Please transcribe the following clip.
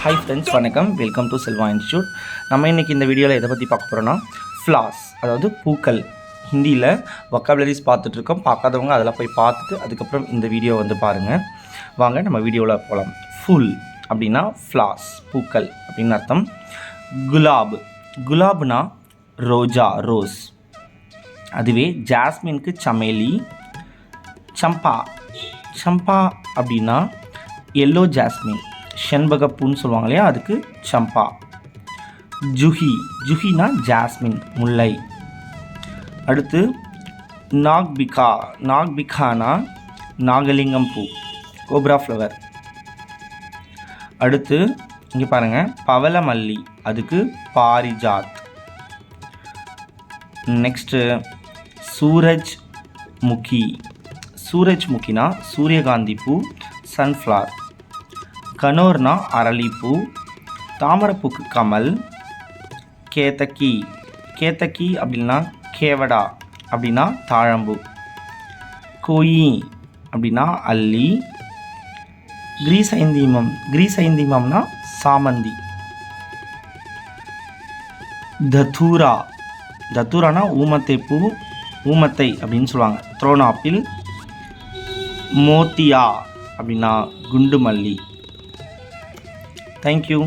Hi friends, வணக்கம். Welcome to Selva institute. நம்ம இன்றைக்கி இந்த வீடியோவில் எதை பற்றி பார்க்க போகிறோன்னா ஃப்ளார்ஸ், அதாவது பூக்கள். ஹிந்தியில் வொக்காபுலரிஸ் பார்த்துட்ருக்கோம். பார்க்காதவங்க அதில் போய் பார்த்துட்டு அதுக்கப்புறம் இந்த வீடியோ வந்து பாருங்கள். வாங்க நம்ம வீடியோவில் போகலாம். ஃபுல் அப்படின்னா ஃப்ளார்ஸ், பூக்கள் அப்படின்னு அர்த்தம். குலாப், குலாப்னா ரோஜா, ரோஸ். அதுவே ஜாஸ்மின்க்கு சமேலி. சம்பா, சம்பா அப்படின்னா எல்லோ ஜாஸ்மின், செண்பகப்பூன்னு சொல்லுவாங்க இல்லையா, அதுக்கு சம்பா. ஜுஹி, ஜுஹினா ஜாஸ்மின், முல்லை. அடுத்து நாக்பிகா, நாக்பிகானா நாகலிங்கம் பூ, கோப்ரா ஃப்ளவர். அடுத்து இங்கே பாருங்கள், பவளமல்லி, அதுக்கு பாரிஜாத். நெக்ஸ்ட்டு சூரஜ் முகி, சூரஜ் முகினா சூரியகாந்தி பூ, சன்ஃப்ளவர். கனோர்னா அரளிப்பூ. தாமரைப்பூக்கு கமல். கேத்தக்கி, கேத்தக்கி அப்படின்னா கேவடா அப்படின்னா தாழம்பூ. கோயி அப்படின்னா அல்லி. கிரீசைந்தீமம், கிரீசைந்தீமம்னா சாமந்தி. தத்தூரா, தத்தூரானா ஊமத்தை பூ, ஊமத்தை அப்படின்னு சொல்லுவாங்க, த்ரோன் ஆப்பிள். மோத்தியா அப்படின்னா குண்டு மல்லி. Thank you.